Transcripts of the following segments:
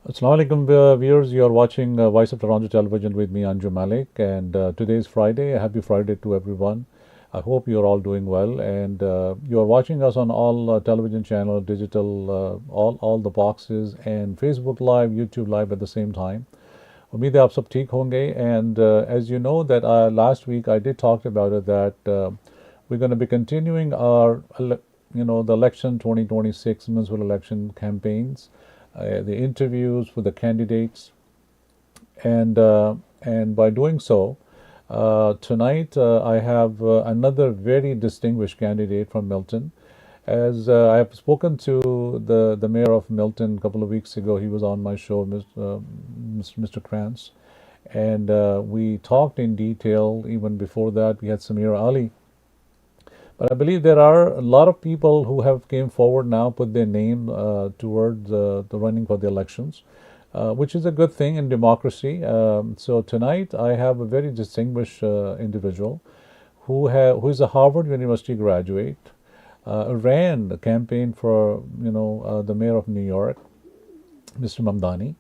Assalamu alaikum, viewers. You are watching Voice of Toronto Television with me, Anjum Malik, and today is Friday. Happy Friday to everyone. I hope you are all doing well, and you are watching us on all television channels, digital, all the boxes, and Facebook Live, YouTube Live at the same time. उम्मीद है आप सब ठीक होंगे and as you know that last week I did talk about it that we're going to be continuing our the election 2026 municipal election campaigns, the interviews with the candidates, and by doing so, tonight I have another very distinguished candidate from Milton. As I have spoken to the mayor of Milton a couple of weeks ago, he was on my show, Mr. Krantz, and we talked in detail. Even before that, we had Samir Ali. But I believe there are a lot of people who have came forward now, put their name towards the running for the elections, which is a good thing in democracy. So tonight I have a very distinguished individual who is a Harvard University graduate, ran the campaign for the mayor of New York, Mr. Mamdani.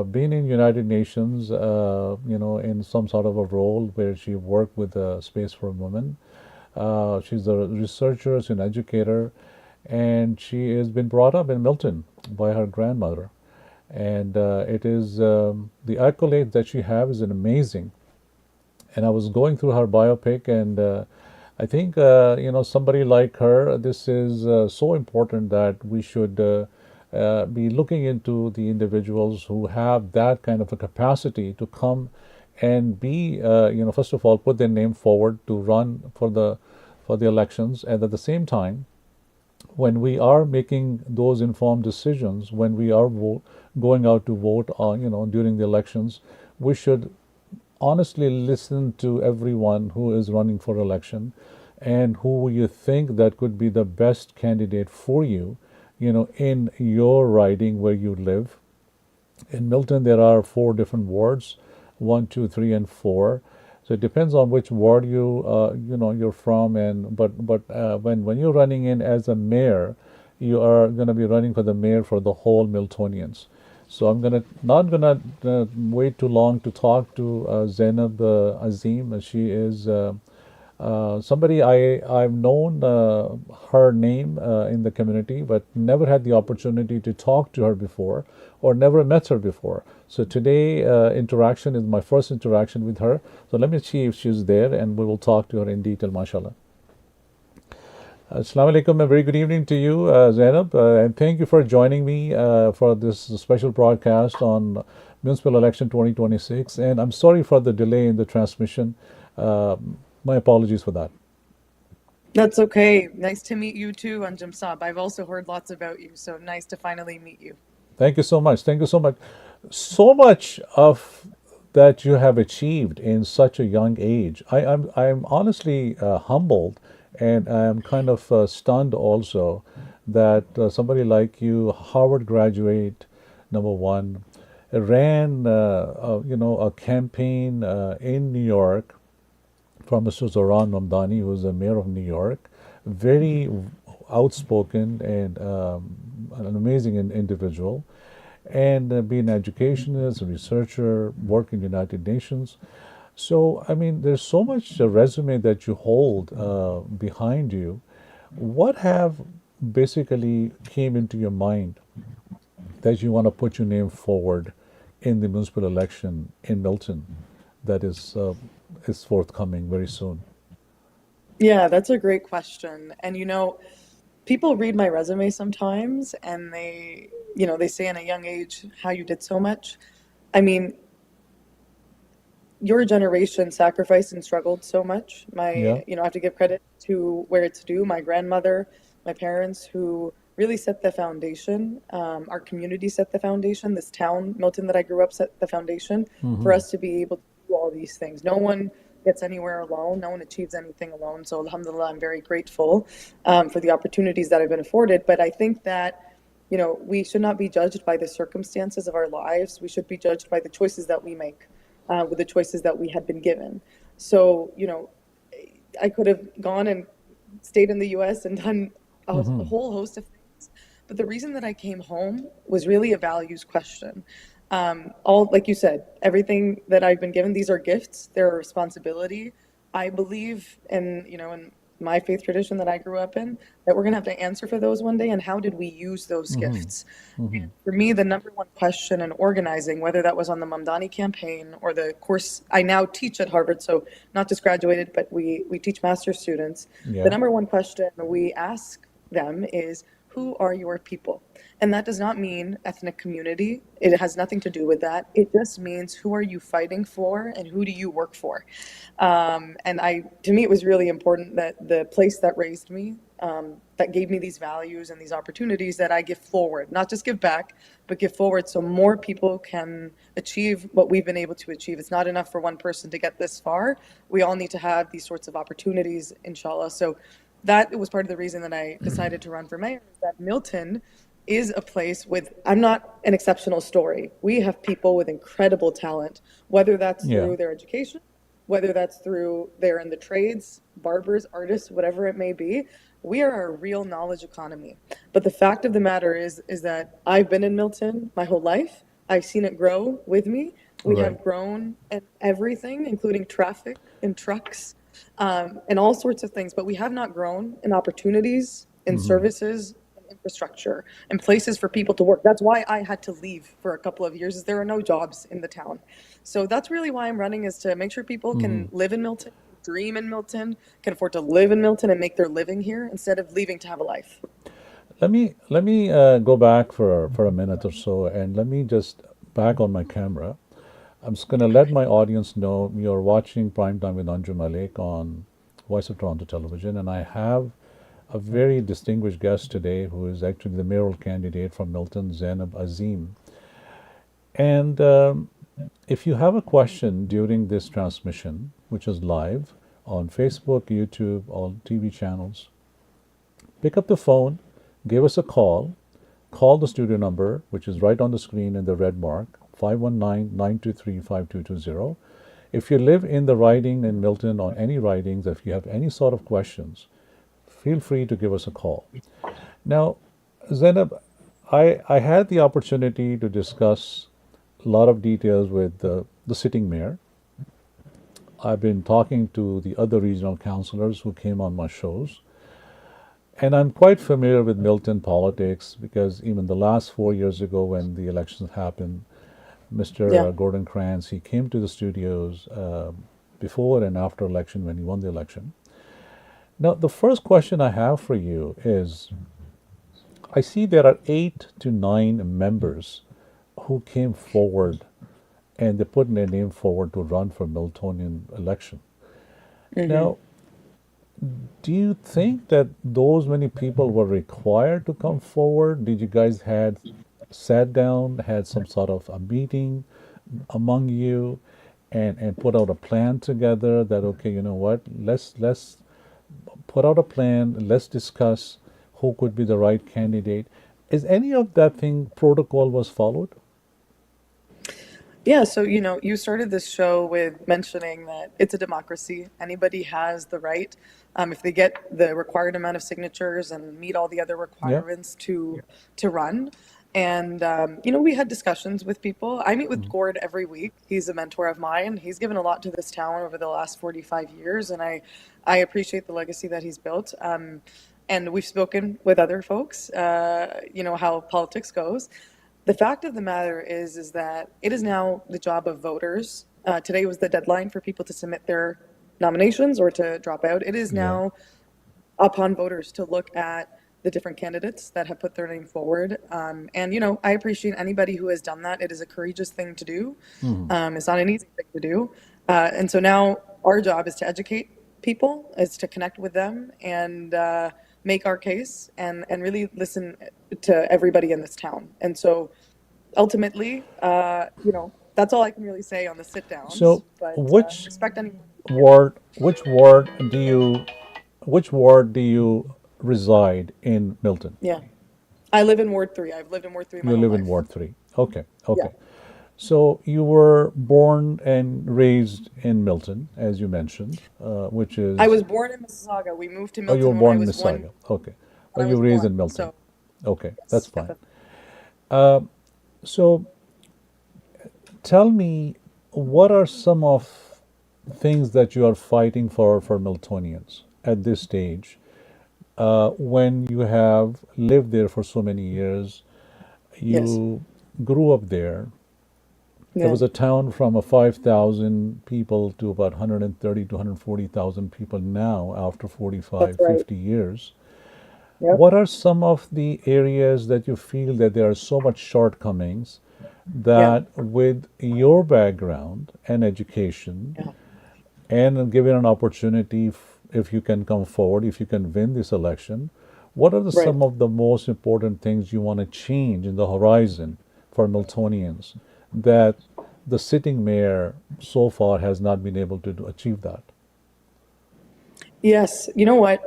Been in United Nations, in some sort of a role where she worked with Space for Women. She's a researcher, she's an educator, and she has been brought up in Milton by her grandmother. And it is the accolades that she has is an amazing. And I was going through her biopic, and I think somebody like her, this is so important that we should be looking into the individuals who have that kind of a capacity to come and be, first of all, put their name forward to run for the elections, and at the same time, when we are making those informed decisions, when we are going out to vote, during the elections, we should honestly listen to everyone who is running for election and who you think that could be the best candidate for you, in your riding where you live. In Milton, there are four different wards, one, two, three, and four. So it depends on which ward you're from, and but when you're running in as a mayor, you are going to be running for the mayor for the whole Miltonians. So I'm gonna not gonna wait too long to talk to Zainab Azim. She is somebody I've known her name in the community, but never had the opportunity to talk to her before, or never met her before. So today interaction is my first interaction with her. So let me see if she's there, and we will talk to her in detail, mashallah. Assalamu alaikum, a very good evening to you, Zainab, and thank you for joining me for this special broadcast on Municipal Election 2026. And I'm sorry for the delay in the transmission. Uh, my apologies for that. That's okay. Nice to meet you too, Anjum Saab. I've also heard lots about you, so nice to finally meet you. Thank you so much. Thank you so much. So much of that you have achieved in such a young age. I'm honestly humbled, and I'm kind of stunned also that somebody like you, Harvard graduate, number one, ran a campaign in New York from Mr. Zoran Mamdani, who is the mayor of New York, very outspoken and an amazing individual, and being an educationist, a researcher, work in United Nations. So, I mean, there's so much resume that you hold behind you. What have basically came into your mind that you want to put your name forward in the municipal election in Milton that is forthcoming very soon? Yeah, that's a great question. And people read my resume sometimes and they say in a young age how you did so much. I mean, your generation sacrificed and struggled so much. Yeah. I have to give credit to where it's due. My grandmother, my parents, who really set the foundation. Our community set the foundation. This town, Milton, that I grew up, set the foundation for Hmm. us to be able to do all these things. No one gets anywhere alone. No one achieves anything alone. So, alhamdulillah, I'm very grateful for the opportunities that I've been afforded. But I think that we should not be judged by the circumstances of our lives. We should be judged by the choices that we make, with the choices that we had been given. So, I could have gone and stayed in the US and done a whole host of things. But the reason that I came home was really a values question. All, like you said, everything that I've been given, these are gifts, they're a responsibility. I believe in, in my faith tradition that I grew up in, that we're going to have to answer for those one day. And how did we use those Mm-hmm. gifts? And Mm-hmm. for me, the number one question in organizing, whether that was on the Mamdani campaign or the course I now teach at Harvard, so not just graduated, but we teach master's students, the Yeah. number one question we ask them is, who are your people? And that does not mean ethnic community. It has nothing to do with that. It just means, who are you fighting for and who do you work for? To me, it was really important that the place that raised me, that gave me these values and these opportunities, that I give forward, not just give back, but give forward so more people can achieve what we've been able to achieve. It's not enough for one person to get this far. We all need to have these sorts of opportunities, inshallah. So that was part of the reason that I decided to run for mayor, is that Milton is a place with, I'm not an exceptional story. We have people with incredible talent, whether that's Yeah. through their education, whether that's through they're in the trades, barbers, artists, whatever it may be. We are a real knowledge economy. But the fact of the matter is that I've been in Milton my whole life. I've seen it grow with me. We Right. have grown in everything, including traffic and trucks, and all sorts of things. But we have not grown in opportunities, in Mm-hmm. services, in infrastructure, and places for people to work. That's why I had to leave for a couple of years, is there are no jobs in the town. So that's really why I'm running, is to make sure people Mm-hmm. can live in Milton, dream in Milton, can afford to live in Milton and make their living here instead of leaving to have a life. Let me go back for a minute or so, and let me just back on my camera. I'm just going to let my audience know you're watching Primetime with Anjum Malik on Voice of Toronto Television, and I have a very distinguished guest today who is actually the mayoral candidate from Milton, Zainab Azim. And if you have a question during this transmission, which is live on Facebook, YouTube, all TV channels, pick up the phone, give us a call, call the studio number, which is right on the screen in the red mark, 519-923-5220. If you live in the riding in Milton or any ridings, if you have any sort of questions, feel free to give us a call. Now, Zainab, I had the opportunity to discuss a lot of details with the sitting mayor. I've been talking to the other regional councillors who came on my shows. And I'm quite familiar with Milton politics because even the last 4 years ago, when the elections happened, Mr. Yeah. Gordon Krantz, he came to the studios before and after election when he won the election. Now, the first question I have for you is, I see there are 8 to 9 members who came forward and they put their name forward to run for Miltonian election. Now, do you think that those many people were required to come forward? Did you guys had sat down, had some sort of a meeting among you, and put out a plan together that, okay, you know what, let's put out a plan, let's discuss who could be the right candidate. Is any of that thing protocol was followed? Yeah, so you started this show with mentioning that it's a democracy. Anybody has the right, if they get the required amount of signatures and meet all the other Yeah. requirements, to run. And we had discussions with people. I meet with Gord every week. He's a mentor of mine. He's given a lot to this town over the last 45 years, and I appreciate the legacy that he's built. And we've spoken with other folks. How politics goes. The fact of the matter is that it is now the job of voters. Today was the deadline for people to submit their nominations or to drop out. It is Yeah. now upon voters to look at the different candidates that have put their name forward. I appreciate anybody who has done that. It is a courageous thing to do. Hmm. It's not an easy thing to do. And so now our job is to educate people, is to connect with them and make our case and really listen to everybody in this town. And so ultimately, that's all I can really say on the sit downs, So, but which respect anyone. which ward which ward do you reside in Milton? Yeah. I live in Ward 3. I've lived in Ward 3 my You whole live in life. Ward 3. Okay, Yeah. okay. So you were born and raised in Milton, as you mentioned, which I is, was born in Mississauga. We moved to oh, you were Milton when I born in was Mississauga. Okay. Oh, when I you was were raised born. in Milton. So Okay, that's Yes. Yep, fine. So tell me, what are some of things that you are fighting for Miltonians at this stage, when you have lived there for so many years, yes. you grew up there. It Yeah, was a town from a 5,000 people to about 130 to 140,000 people now after that's 45, right. 50 years. Yep. What are some of the areas that you feel that there are so much shortcomings Yeah. that with your background and education Yeah. and given an opportunity, if you can come forward, if you can win this election, what are Right. some of the most important things you want to change in the horizon for Miltonians that the sitting mayor so far has not been able to achieve that? Yes, you know what?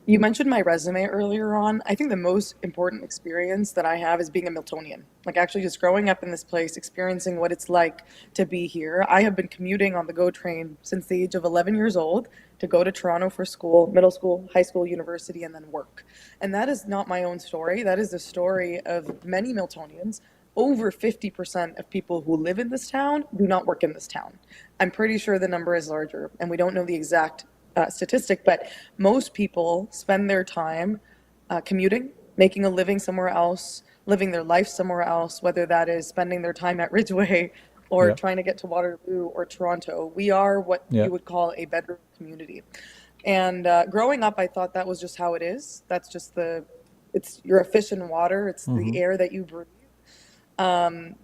You mentioned my resume earlier on. I think the most important experience that I have is being a Miltonian. Like actually just growing up in this place, experiencing what it's like to be here. I have been commuting on the GO train since the age of 11 years old to go to Toronto for school, middle school, high school, university, and then work. And that is not my own story. That is the story of many Miltonians. Over 50% of people who live in this town do not work in this town. I'm pretty sure the number is larger, and we don't know the exact statistic, but most people spend their time commuting, making a living somewhere else, living their life somewhere else, whether that is spending their time at Ridgeway or Yeah, trying to get to Waterloo or Toronto. We are what yeah. you would call a bedroom community. And growing up, I thought that was just how it is. That's just it's you're a fish in water. It's the Hmm. air that you breathe. Um,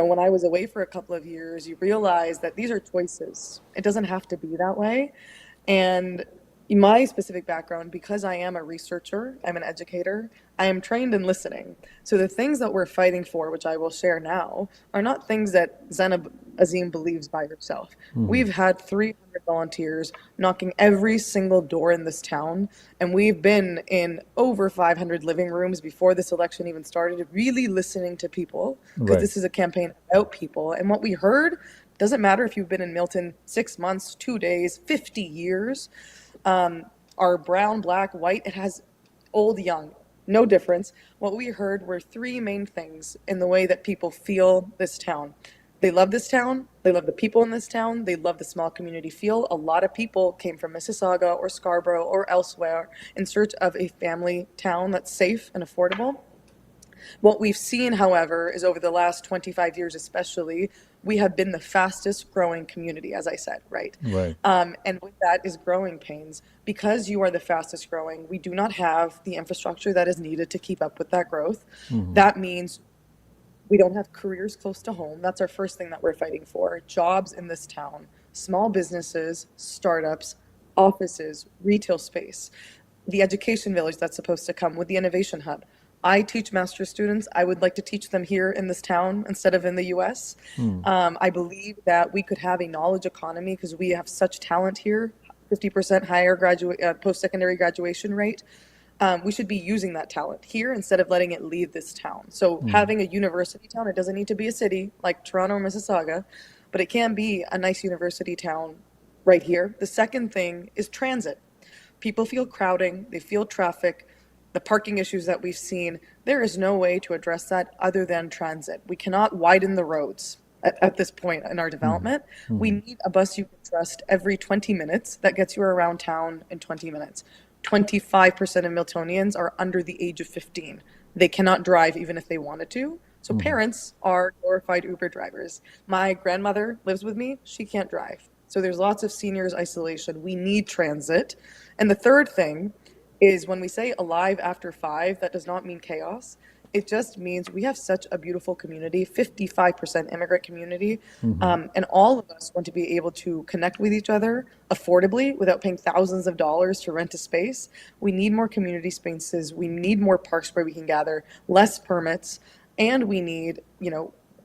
when I was away for a couple of years, you realize that these are choices. It doesn't have to be that way. And in my specific background, because I am a researcher, I'm an educator, I am trained in listening. So the things that we're fighting for, which I will share now, are not things that Zainab Azim believes by herself. Hmm. We've had 300 volunteers knocking every single door in this town, and we've been in over 500 living rooms before this election even started, really listening to people, because Right. this is a campaign about people. And what we heard doesn't matter if you've been in Milton 6 months, 2 days, 50 years, um, are brown, black, white. It has old, young, no difference. What we heard were three main things in the way that people feel this town. They love this town. They love the people in this town. They love the small community feel. A lot of people came from Mississauga or Scarborough or elsewhere in search of a family town that's safe and affordable. What we've seen, however, is over the last 25 years, especially, we have been the fastest growing community, as I said, right? Right. And with that is growing pains. Because you are the fastest growing, we do not have the infrastructure that is needed to keep up with that growth. Hmm. That means we don't have careers close to home. That's our first thing that we're fighting for. Jobs in this town, small businesses, startups, offices, retail space, the education village that's supposed to come with the innovation hub. I teach master's students. I would like to teach them here in this town instead of in the US. Hmm. I believe that we could have a knowledge economy because we have such talent here, 50% higher post-secondary graduation rate. We should be using that talent here instead of letting it leave this town. So Hmm. having a university town, it doesn't need to be a city like Toronto or Mississauga, but it can be a nice university town right here. The second thing is transit. People feel crowding, they feel traffic, the parking issues that we've seen. There is no way to address that other than transit. We cannot widen the roads at this point in our Hmm. development. We Hmm. need a bus you can trust every 20 minutes that gets you around town in 20 minutes. 25% of Miltonians are under the age of 15. They cannot drive even if they wanted to. So Hmm. parents are glorified Uber drivers. My grandmother lives with me. She can't drive. So there's lots of seniors isolation. We need transit. And the third thing is when we say alive after five, that does not mean chaos. It just means we have such a beautiful community, 55% immigrant community, Hmm. and all of us want to be able to connect with each other affordably without paying thousands of dollars to rent a space. We need more community spaces. We need more parks where we can gather, less permits, and we need,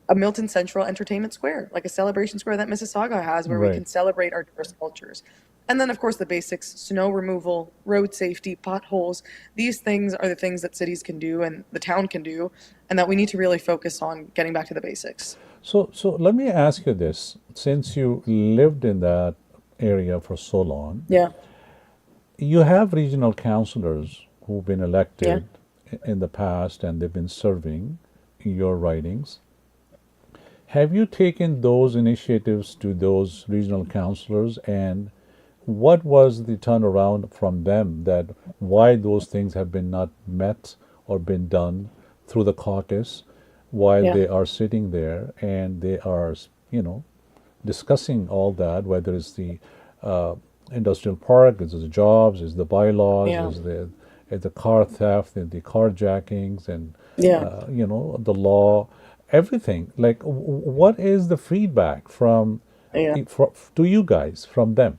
a Milton Central Entertainment Square, like a celebration square that Mississauga has, where we Right. can celebrate our diverse cultures. And then, of course, the basics: snow removal, road safety, potholes. These things are the things that cities can do and the town can do, and that we need to really focus on getting back to the basics. So let me ask you this. Since you lived in that area for so long, Yeah, you have regional councillors who've been yeah, elected in the past and they've been serving in your ridings. Have you taken those initiatives to those regional councillors, and what was the turnaround from them, that why those things have been not met or been done through the caucus while Yeah. they are sitting there and they are, you know, discussing all that, whether it's the uh, industrial park, is the jobs, is the bylaws, Yeah. is the car theft, and the carjackings, and Yeah. you know, the law, everything. Like, what is the feedback from Yeah. to you guys from them?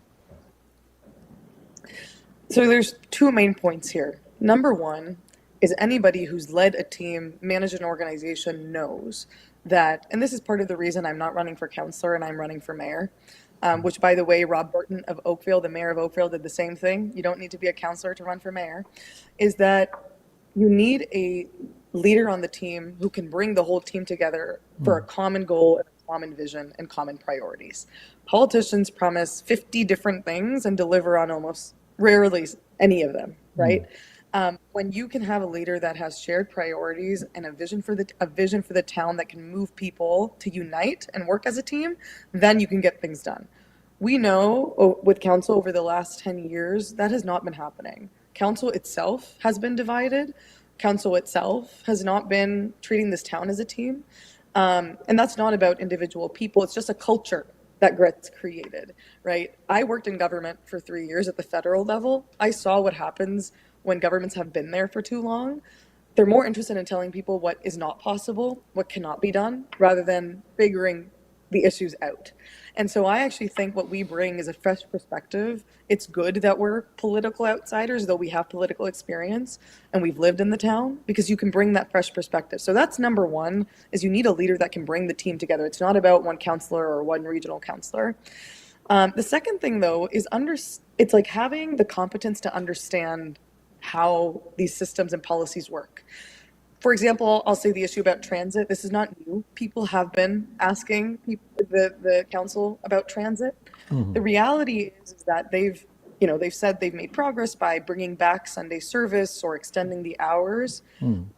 So there's two main points here. Number one is anybody who's led a team, managed an organization knows that, and this is part of the reason I'm not running for councillor and I'm running for mayor, which, by the way, Rob Burton of Oakville, the mayor of Oakville, did the same thing. You don't need to be a councillor to run for mayor, is that you need a leader on the team who can bring the whole team together for a common goal, and a common vision, and common priorities. Politicians promise 50 different things and deliver on almost rarely any of them, right? When you can have a leader that has shared priorities and a vision for the town that can move people to unite and work as a team, then you can get things done. We know with council over the last 10 years that has not been happening. Council itself has been divided. Council itself has not been treating this town as a team. And that's not about individual people. It's just a culture that gets created, right? I worked in government for 3 years at the federal level. I saw what happens when governments have been there for too long. They're more interested in telling people what is not possible, what cannot be done, rather than figuring the issues out. And so I actually think what we bring is a fresh perspective. It's good that we're political outsiders, though we have political experience and we've lived in the town, because you can bring that fresh perspective. So that's number one, is you need a leader that can bring the team together. It's not about one councillor or one regional councillor. The second thing, though, is it's like having the competence to understand how these systems and policies work. For example, I'll say the issue about transit. This is not new. People have been asking the council about transit. The reality is that they've said they've made progress by bringing back Sunday service or extending the hours.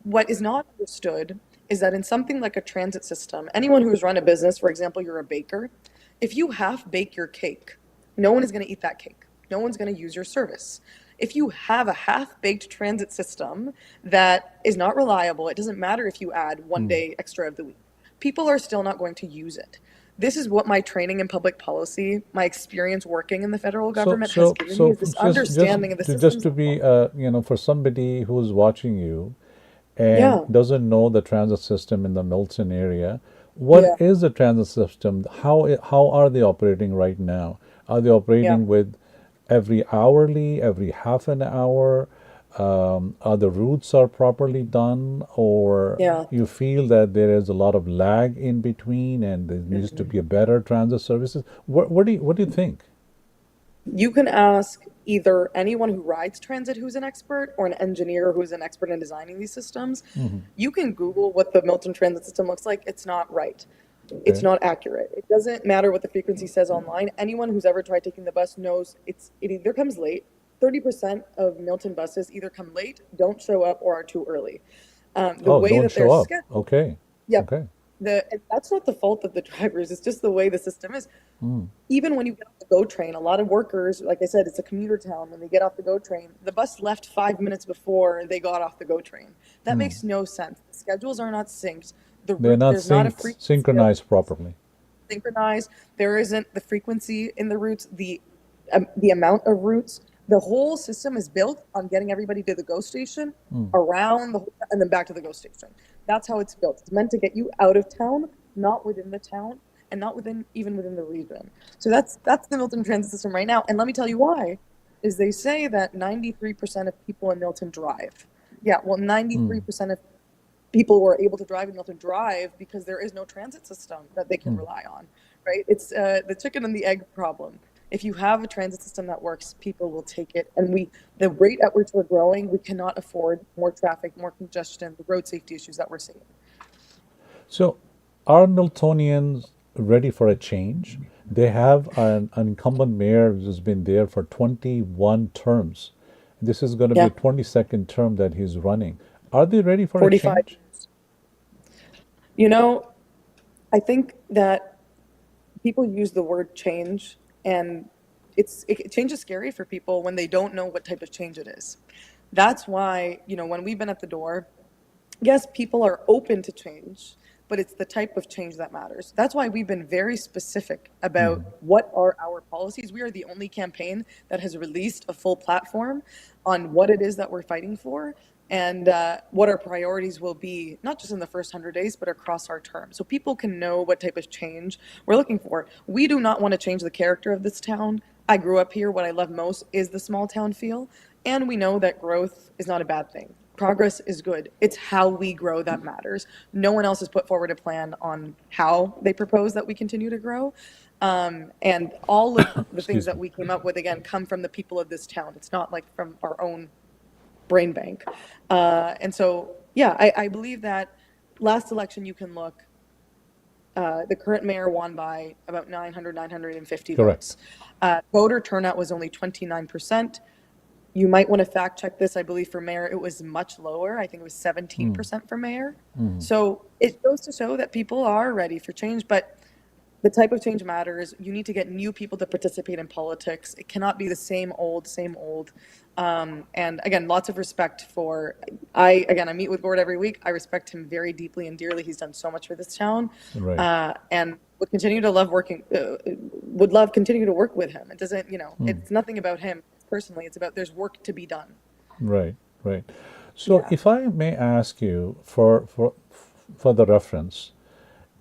What is not understood is that in something like a transit system, anyone who's run a business, for example, you're a baker, if you half bake your cake, no one is going to eat that cake. No one's going to use your service. If you have a half-baked transit system that is not reliable, it doesn't matter if you add one day extra of the week. People are still not going to use it. This is what my training in public policy, my experience working in the federal So, government has so, given me, so is this just understanding of the just systems to that be, work. you know, for somebody who's watching you and Yeah, doesn't know the transit system in the Milton area, what yeah, is the transit system? How are they operating right now? Are they yeah. operating with every hourly, every half an hour? Are the routes are properly done, or Yeah. you feel that there is a lot of lag in between, and there needs to be a better transit services? What do you think? You can ask either anyone who rides transit who's an expert or an engineer who's an expert in designing these systems. You can Google what the Milton transit system looks like. It's not right. It's Okay. not accurate. It doesn't matter what the frequency says online. Anyone who's ever tried taking the bus knows it either comes late. 30% of Milton buses either come late, don't show up, or are too early. The Oh, way don't that they're show up. scheduled, Okay. yep. Okay. And that's not the fault of the drivers. It's just the way the system is. Even when you get off the GO train, a lot of workers, like I said, it's a commuter town. When they get off the GO train, the bus left 5 minutes before they got off the GO train. That makes no sense. The schedules are not synced. They're not There's not a frequency of synchronized properly. synchronized. There isn't the frequency in the routes, the amount of routes. The whole system is built on getting everybody to the GO station, around the whole, and then back to the GO station. That's how it's built. It's meant to get you out of town, not within the town, and not even within the region. So that's the Milton transit system right now. And let me tell you why. Is they say that 93% of people in Milton drive. Yeah, well, 93% of people were able to drive in Milton drive because there is no transit system that they can rely on, right? It's the chicken and the egg problem. If you have a transit system that works, people will take it. And the rate at which we're growing, we cannot afford more traffic, more congestion, the road safety issues that we're seeing. So, are Miltonians ready for a change? They have an incumbent mayor who's been there for 21 terms. This is going to be Yeah. a 22nd term that he's running. Are they ready for a 45 change? years. You know, I think that people use the word change, and change is scary for people when they don't know what type of change it is. That's why, when we've been at the door, yes, people are open to change, but it's the type of change that matters. That's why we've been very specific about what are our policies. We are the only campaign that has released a full platform on what it is that we're fighting for, and what our priorities will be, not just in the first 100 days, but across our term. So people can know what type of change we're looking for. We do not want to change the character of this town. I grew up here. What I love most is the small town feel. And we know that growth is not a bad thing. Progress is good. It's how we grow that matters. No one else has put forward a plan on how they propose that we continue to grow. And all of the things Excuse that me. we came up with, again, come from the people of this town. It's not like from our own brain bank. And so, yeah, I believe that last election you can look, the current mayor won by about 950 Correct. votes. Voter turnout was only 29%. You might want to fact check this. I believe for mayor, it was much lower. I think it was 17% for mayor. So it goes to show that people are ready for change, but the type of change matters. You need to get new people to participate in politics. It cannot be the same old, same old. And again, lots of respect for, I meet with Gord every week. I respect him very deeply and dearly. He's done so much for this town. Right. And would continue to love would love continue to work with him. It doesn't, it's nothing about him personally. It's about there's work to be done. Right. Right. So, Yeah, if I may ask you for the reference,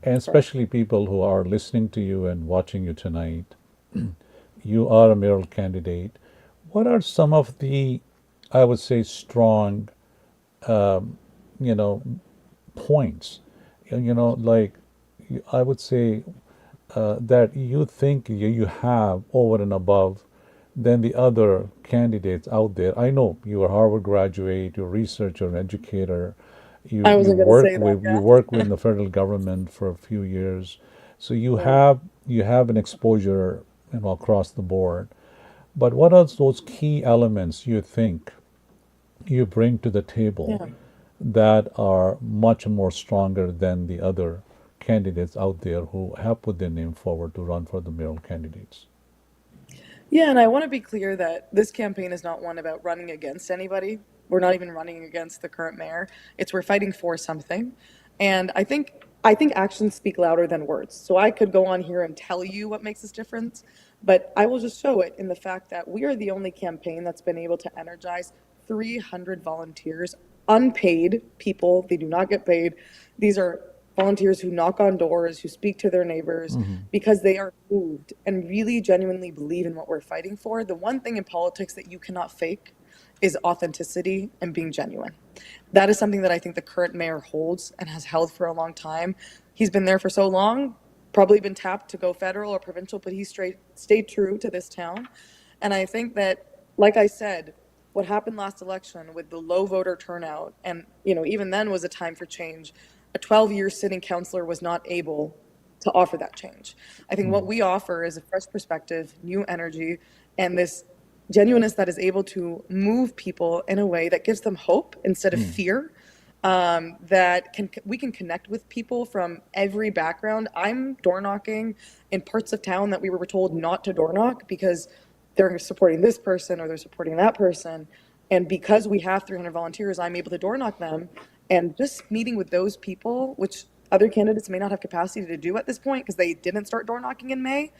and sure. especially people who are listening to you and watching you tonight, you are a mayoral candidate. What are some of the, I would say, strong, you know, points? Like I would say that you think you have over and above than the other candidates out there. I know you're a Harvard graduate, you're a researcher, an educator. You I you wasn't going to work say that. with you Yeah. work with the federal government for a few years, so Right. you have an exposure, across the board. But what are those key elements you think you bring to the table Yeah. that are much more stronger than the other candidates out there who have put their name forward to run for the mayoral candidates? Yeah, and I want to be clear that this campaign is not one about running against anybody. We're not even running against the current mayor. It's we're fighting for something. And I think actions speak louder than words. So I could go on here and tell you what makes this difference, but I will just show it in the fact that we are the only campaign that's been able to energize 300 volunteers, unpaid people. They do not get paid. These are volunteers who knock on doors, who speak to their neighbors because they are moved and really genuinely believe in what we're fighting for. The one thing in politics that you cannot fake is authenticity and being genuine. That is something that I think the current mayor holds and has held for a long time. He's been there for so long, probably been tapped to go federal or provincial, but he stayed true to this town. And I think that, like I said, what happened last election with the low voter turnout, and even then was a time for change. A 12-year sitting councillor was not able to offer that change. I think what we offer is a fresh perspective, new energy, and this genuineness that is able to move people in a way that gives them hope instead of fear. That we can connect with people from every background. I'm door knocking in parts of town that we were told not to door knock because they're supporting this person or they're supporting that person. And because we have 300 volunteers, I'm able to door knock them. And just meeting with those people, which other candidates may not have capacity to do at this point because they didn't start door knocking in May,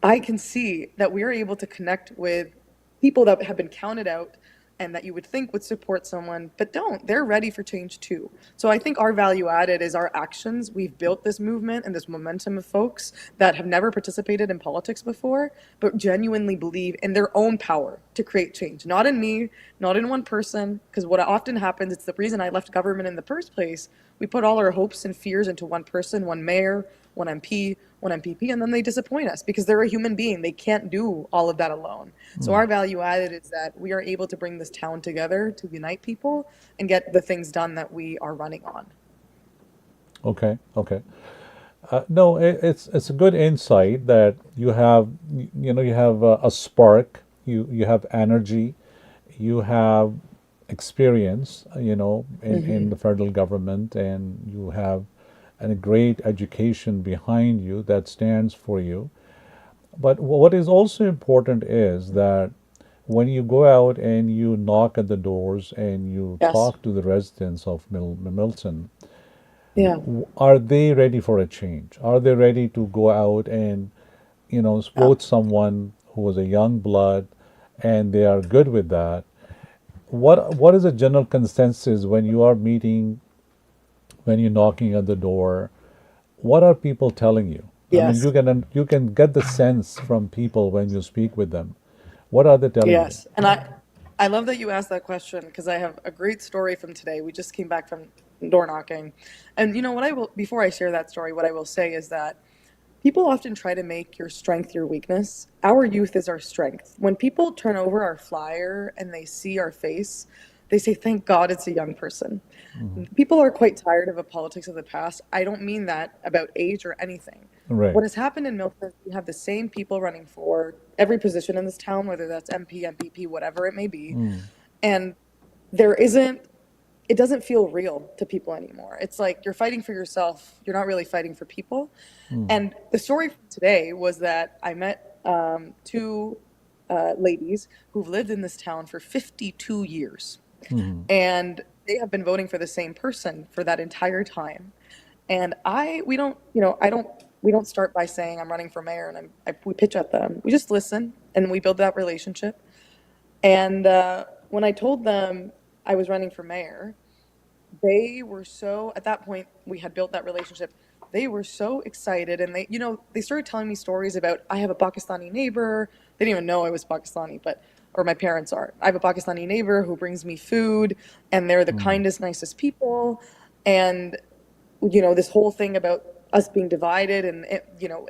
I can see that we are able to connect with people that have been counted out and that you would think would support someone, but don't. They're ready for change too. So I think our value added is our actions. We've built this movement and this momentum of folks that have never participated in politics before, but genuinely believe in their own power to create change. Not in me, not in one person, because what often happens, it's the reason I left government in the first place. We put all our hopes and fears into one person, one mayor, one MP, one MPP, and then they disappoint us because they're a human being. They can't do all of that alone. So our value added is that we are able to bring this town together to unite people and get the things done that we are running on. Okay, okay. No, it's a good insight that you have. You have a spark. You have energy. You have experience, in the federal government, and you have a great education behind you that stands for you. But what is also important is that when you go out and you knock at the doors and you Yes. talk to the residents of Milton, Yeah. are they ready for a change? Are they ready to go out and, Yeah. vote someone who is a young blood and they are good with that? What is a general consensus when you are meeting, when you're knocking at the door? What are people telling you? I mean, Yes. you can get the sense from people when you speak with them. What are they telling you? Yes. And I love that you asked that question because I have a great story from today. We just came back from door knocking. And you know what I will, before I share that story, what I will say is that people often try to make your strength your weakness. Our youth is our strength. When people turn over our flyer and they see our face, they say, "Thank God it's a young person." Hmm. People are quite tired of the politics of the past. I don't mean that about age or anything. Right. What has happened in Milton is we have the same people running for every position in this town, whether that's MP, MPP, whatever it may be. Mm. And there isn't, it doesn't feel real to people anymore. It's like you're fighting for yourself, you're not really fighting for people. Mm. And the story from today was that I met two ladies who've lived in this town for 52 years. Mm. And they have been voting for the same person for that entire time. And we don't, we don't start by saying I'm running for mayor and we pitch at them. We just listen and we build that relationship. And when I told them I was running for mayor, they were so, at that point, we had built that relationship. They were so excited. And they started telling me stories about, I have a Pakistani neighbor. They didn't even know I was Pakistani, or my parents are. I have a Pakistani neighbor who brings me food, and they're the Mm. kindest, nicest people. And this whole thing about us being divided and,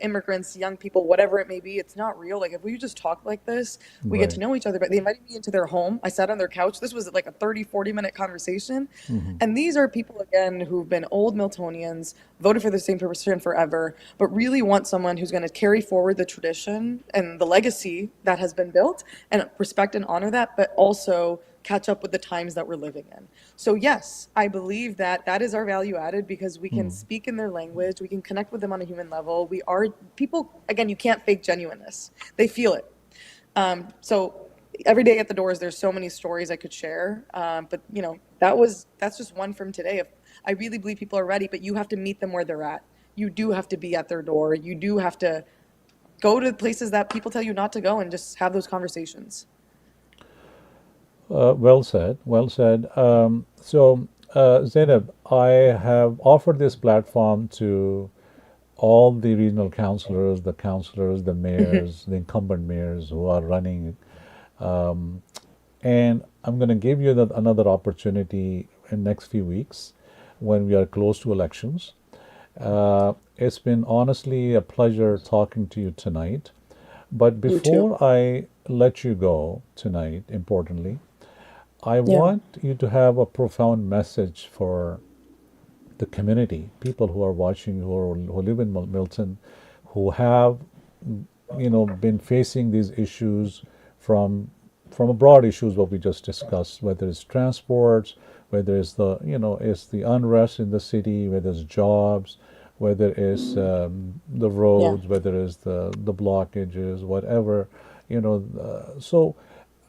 immigrants, young people, whatever it may be, it's not real. Like, if we just talk like this, we get Right. to know each other. But they invited me into their home. I sat on their couch. This was like a 30, 40 minute conversation. Hmm. And these are people, again, who've been old Miltonians, voted for the same person forever, but really want someone who's going to carry forward the tradition and the legacy that has been built and respect and honor that, but also catch up with the times that we're living in. So yes, I believe that that is our value added because we can Mm. speak in their language, we can connect with them on a human level. We are people, again, you can't fake genuineness. They feel it. So every day at the doors, there's so many stories I could share. But that's just one from today. I really believe people are ready, but you have to meet them where they're at. You do have to be at their door. You do have to go to places that people tell you not to go and just have those conversations. Well said. Well said. Zainab, I have offered this platform to all the regional councillors, the mayors, the incumbent mayors who are running. Um, and I'm going to give you another opportunity in next few weeks when we are close to elections. It's been honestly a pleasure talking to you tonight. But You too. before I let you go tonight, importantly, I Yeah. want you to have a profound message for the community, people who are watching, who live in Milton, who have, been facing these issues from broad issues what we just discussed, whether it's transports, whether it's it's the unrest in the city, whether it's jobs, whether it's the Yeah. roads, whether it's the blockages, whatever, so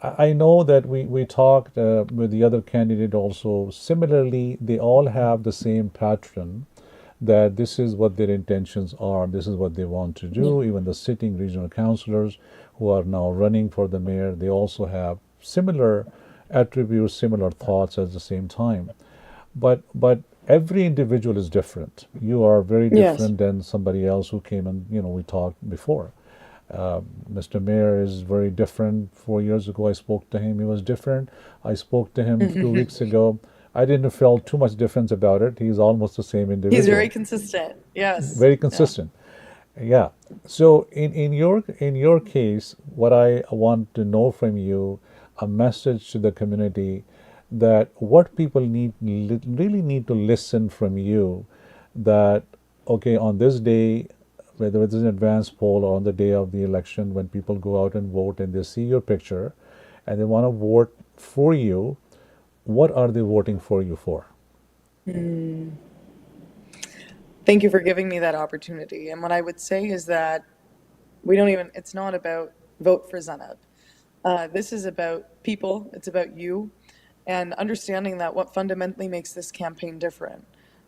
I know that we talked with the other candidate also. Similarly, they all have the same pattern that this is what their intentions are, this is what they want to Yeah. do. Even the sitting regional councillors who are now running for the mayor, they also have similar attributes, similar thoughts at the same time. But every individual is different. You are very Yes. different than somebody else who came and we talked before. Mr. Mayor is very different. 4 years ago, I spoke to him. He was different. I spoke to him 2 weeks ago. I didn't feel too much difference about it. He's almost the same He's very individual, consistent. Yes. very Yeah. consistent. Yeah. So in your case, what I want to know from you, a message to the community that what people really need to listen from you, that okay, on this day, whether it is an advance poll or on the day of the election, when people go out and vote and they see your picture and they want to vote for you, what are they voting for you for? Thank you for giving me that opportunity. And what I would say is that it's not about vote for Zainab. This is about people, it's about you, and understanding that what fundamentally makes this campaign different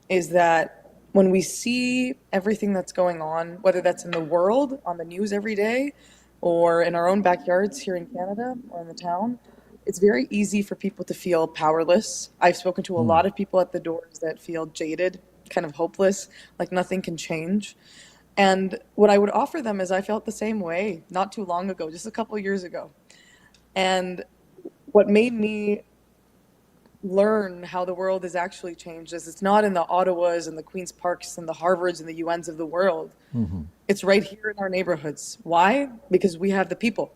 is that when we see everything that's going on, whether that's in the world, on the news every day, or in our own backyards here in Canada or in the town, it's very easy for people to feel powerless. I've spoken to a Hmm. lot of people at the doors that feel jaded, kind of hopeless, like nothing can change. And what I would offer them is I felt the same way not too long ago, just a couple years ago. And what made me learn how the world has actually changed is it's not in the Ottawas and the Queen's Parks and the Harvards and the UNs of the world. Hmm. It's right here in our neighborhoods. Why? Because we have the people.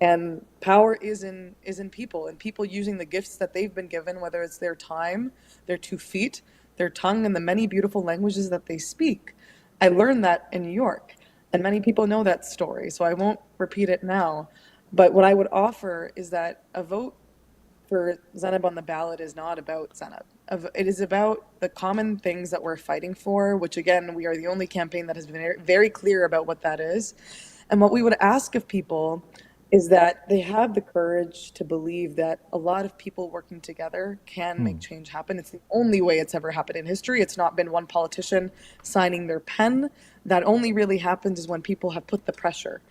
And power is in people, and people using the gifts that they've been given, whether it's their time, their 2 feet, their tongue, and the many beautiful languages that they speak. I learned that in New York, and many people know that story, so I won't repeat it now. But what I would offer is that a vote for Zainab on the ballot is not about Zainab. It is about the common things that we're fighting for, which again, we are the only campaign that has been very clear about what that is. And what we would ask of people is that they have the courage to believe that a lot of people working together can Hmm. make change happen. It's the only way it's ever happened in history. It's not been one politician signing their pen. That only really happens is when people have put the pressure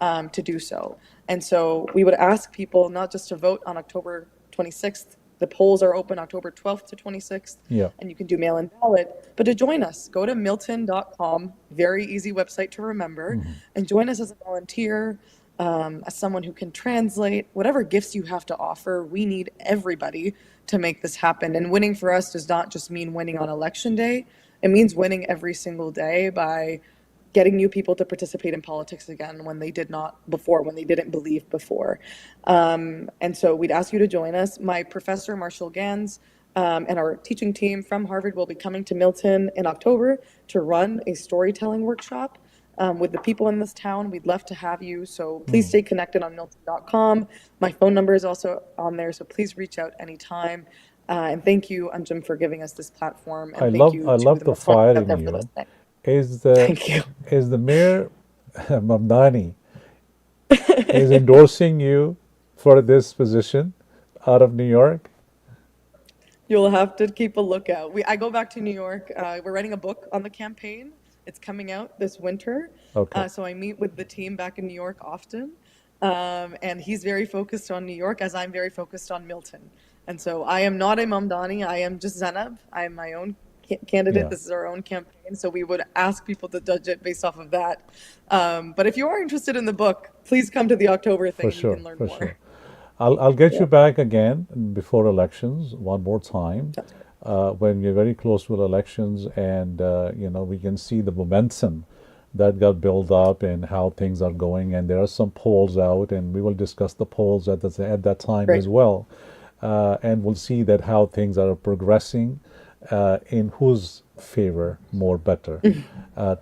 to do so. And so we would ask people not just to vote on October 26th. The polls are open October 12th to 26th, Yeah. and you can do mail in ballot. But to join us, go to milton.com, very easy website to remember, Hmm. and join us as a volunteer, as someone who can translate, whatever gifts you have to offer. We need everybody to make this happen. And winning for us does not just mean winning on election day, it means winning every single day by getting new people to participate in politics again when they did not before, when they didn't believe before. And so we'd ask you to join us. My professor, Marshall Gans, and our teaching team from Harvard will be coming to Milton in October to run a storytelling workshop with the people in this town. We'd love to have you. So please Hmm. stay connected on milton.com. My phone number is also on there, so please reach out anytime. And thank you, Anjum, for giving us this platform. I And thank love you I to love the the Muslims fire out in there for you. listening. Is the Thank you. is the mayor Mamdani is endorsing you for this position out of New York? You'll have to keep a lookout. I go back to New York. We're writing a book on the campaign. It's coming out this winter. Okay. So I meet with the team back in New York often. And he's very focused on New York as I'm very focused on Milton. And so I am not a Mamdani. I am just Zainab. I am my own candidate. Yeah. This is our own campaign. So we would ask people to judge it based off of that. But if you are interested in the book, please come to the October For thing and you sure. can learn For sure. more. I'll get Yeah. you back again before elections one more time, Sounds good. when we're very close to elections, and we can see the momentum that got built up and how things are going. And there are some polls out, and we will discuss the polls at that time Great. as well, and we'll see that how things are progressing, in whose favor more better.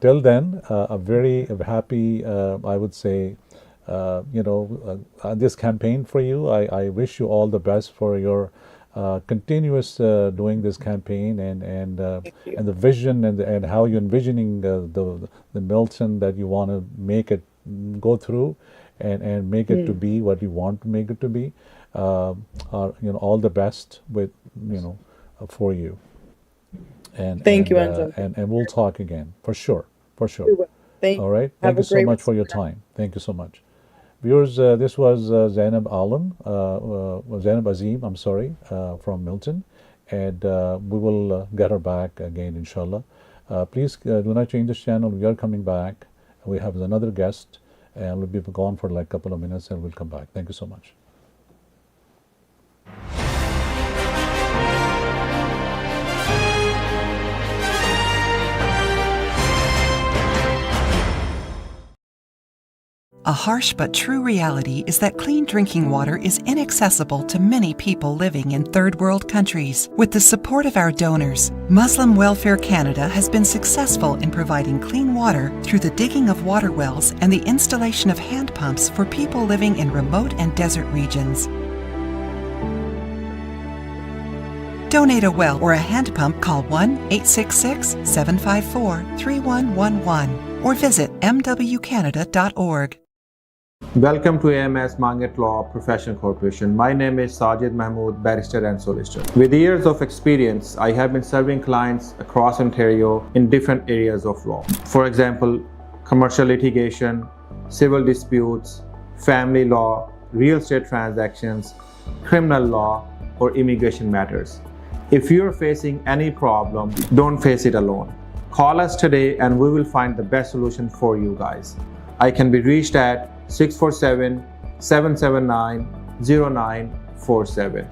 Till then, a very happy, I would say, this campaign for you. I wish you all the best for your continuous doing this campaign, Thank you. and the vision, and how you're envisioning the Milton that you want to make it go through, and make it to Mm. be what you want to make it to be. All the best with for you, and Thank you, and uh, Anjum. and and we'll talk again for sure, for sure. We will. Thank All you. right. Have Thank a you so great much rest for of your your night. time. Thank you so much. Viewers, this was Zainab Alam, Zainab Azim, I'm sorry, from Milton. And we will get her back again, inshallah. Please do not change this channel. We are coming back. We have another guest, and we'll be gone for like a couple of minutes, and we'll come back. Thank you so much. A harsh but true reality is that clean drinking water is inaccessible to many people living in third world countries. With the support of our donors, Muslim Welfare Canada has been successful in providing clean water through the digging of water wells and the installation of hand pumps for people living in remote and desert regions. Donate a well or a hand pump, call 1-866-754-3111 or visit mwcanada.org. Welcome to AMS Mangat Law Professional Corporation. My name is Sajid Mahmood, barrister and solicitor. With years of experience, I have been serving clients across Ontario in different areas of law. For example, commercial litigation, civil disputes, family law, real estate transactions, criminal law, or immigration matters. If you're facing any problem, don't face it alone. Call us today and we will find the best solution for you guys. I can be reached at 647-779-0947.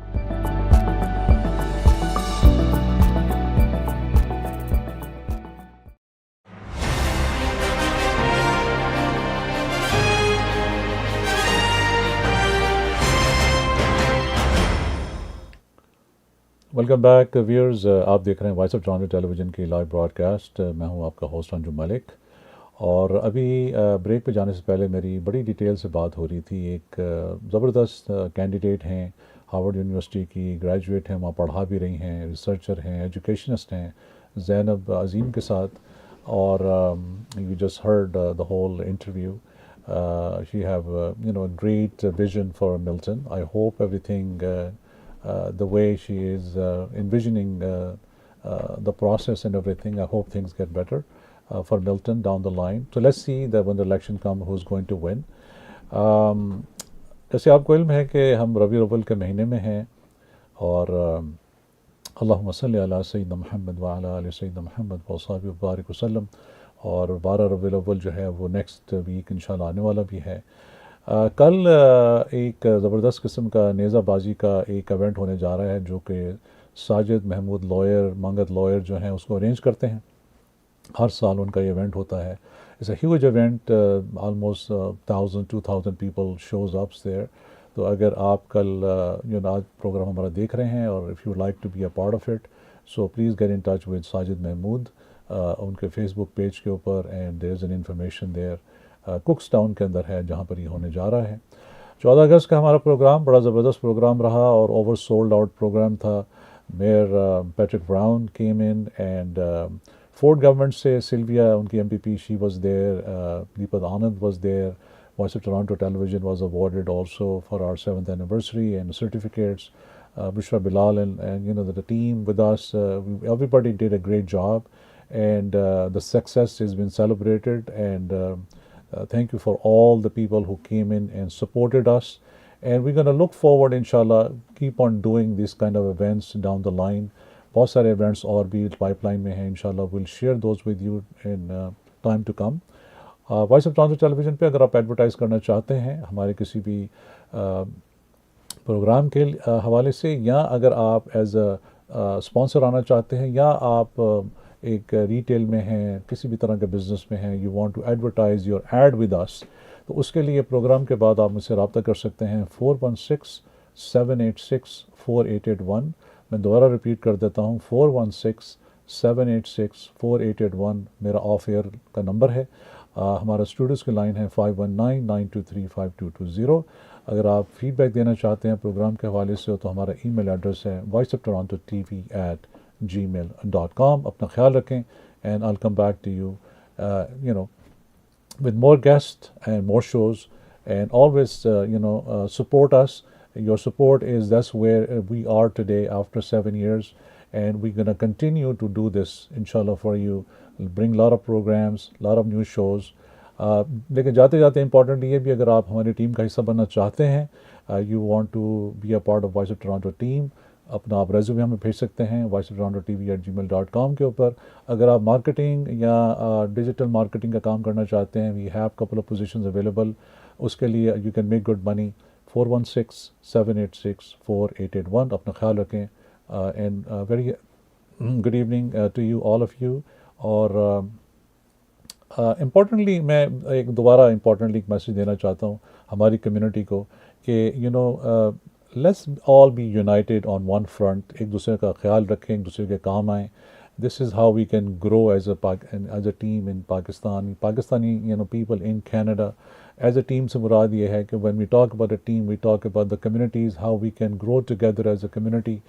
Welcome back viewers, आप देख रहे हैं voice of Toronto television की live broadcast. मैं हूं आपका host Anjum Malik. और अभी ब्रेक पे जाने से पहले मेरी बड़ी डिटेल से बात हो रही थी। एक ज़बरदस्त कैंडिडेट हैं, हार्वर्ड यूनिवर्सिटी की ग्रेजुएट हैं, वहाँ पढ़ा भी रही हैं, रिसर्चर हैं, एजुकेशनिस्ट हैं, ज़ैनब अज़ीम के साथ। और you just heard the whole interview. She have great vision for Milton. I hope everything the way she is envisioning the process and everything. I hope things get better for Milton down the line. So let's see that when the election comes, who's going to win. जैसे आपको इल्म है कि हम रबी अव्वल के महीने में हैं और अल्लाहुम्मा सल्ली अला सय्यिदना मुहम्मद व अला आलि सय्यिदना मुहम्मद व सहाबिहि व बारिक वसल्लम। और 12 रबी अव्वल जो है वो नेक्स्ट वीक इंशाल्लाह आने वाला भी है। कल एक ज़बरदस्त किस्म का नेज़ाबाजी का एक इवेंट होने जा रहा है जो कि साजिद महमूद लॉयर, मंगत लॉयर जो हैं उसको अरेंज करते हैं। हर साल उनका ये इवेंट होता है। It's a huge event, almost 1000-2000 people shows ups there. तो अगर आप कल आज प्रोग्राम हमारा देख रहे हैं और if you like to be a part of it, so please get in touch with Sajid Mahmood उनके फेसबुक पेज के ऊपर, and there is an information there. Cookstown के अंदर है जहाँ पर ये होने जा रहा है। 14 अगस्त का हमारा प्रोग्राम बड़ा ज़बरदस्त प्रोग्राम रहा और ओवर सोल्ड आउट प्रोग्राम था। Mayor Patrick Brown came in and Ford government से सिल्विया उनकी MPP, she was there, Deepak Anand was there. Voice of Toronto television was awarded also for our 7th anniversary and certificates. Bushra Bilal and the team with us, everybody did a great job, and the success has been celebrated, and thank you for all the people who came in and supported us, and we're going to look forward inshallah, keep on doing these kind of events down the line. बहुत सारे events और भी pipeline में हैं inshallah, we'll share those with you in time to come. Voice of Toronto television पे अगर आप advertise करना चाहते हैं हमारे किसी भी प्रोग्राम के हवाले से, या अगर आप एज अ स्पॉन्सर आना चाहते हैं, या आप एक रिटेल में हैं, किसी भी तरह के बिज़नेस में हैं, you want to advertise your ad with us, तो उसके लिए प्रोग्राम के बाद आप मुझसे रब्ता कर सकते हैं 416-786-4881। मैं दोबारा रिपीट कर देता हूँ, 416-786-4881 मेरा ऑफ एयर का नंबर है। हमारा स्टूडियोज़ की लाइन है 5199235220। अगर आप फीडबैक देना चाहते हैं प्रोग्राम के हवाले से तो हमारा ईमेल एड्रेस है voiceoftorontotv@gmail.com। अपना ख्याल रखें, and I will come back to you with more guests and more shows, and always support us. Your support is, that's where we are today after 7 years, and we're going to continue to do this inshallah for you. We'll bring a lot of programs, a lot of new shows. लेकिन जाते जाते important ये भी, अगर आप हमारी team का हिस्सा बनना चाहते हैं, you want to be a part of voice of Toronto team, अपना आप रेज्यूमे हमें भेज सकते हैं voiceoftorontotv@gmail.com के ऊपर। अगर आप मार्केटिंग या डिजिटल मार्केटिंग का काम करना चाहते हैं, we have couple of positions available, उसके लिए you can make good money. 416-786-4881। अपना ख्याल रखें, and very good evening to you all of you. और इम्पॉर्टेंटली मैं एक दोबारा इम्पॉर्टेंटली एक मैसेज देना चाहता हूँ हमारी कम्युनिटी को कि let's all be united on one front. एक दूसरे का ख्याल रखें, एक दूसरे के काम आएँ। This is how we can grow as a team in Pakistani people in Canada. As a team से मुराद ये है कि when we talk about a team, we talk about the communities, how we can grow together as a community,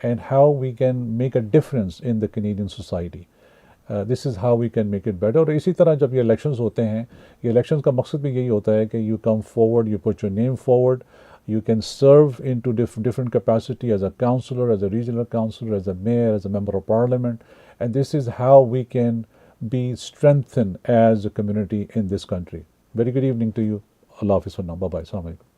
and how we can make a difference in the Canadian society. This is how we can make it better. और इसी तरह जब ये elections होते हैं, ये elections का मकसद भी यही होता है कि you come forward, you put your name forward, you can serve into different capacity as a councillor, as a regional councillor, as a mayor, as a member of parliament, and this is how we can be strengthened as a community in this country. Very good evening to you. Allah Hafiz for now. Bye bye. Assalamu alaikum.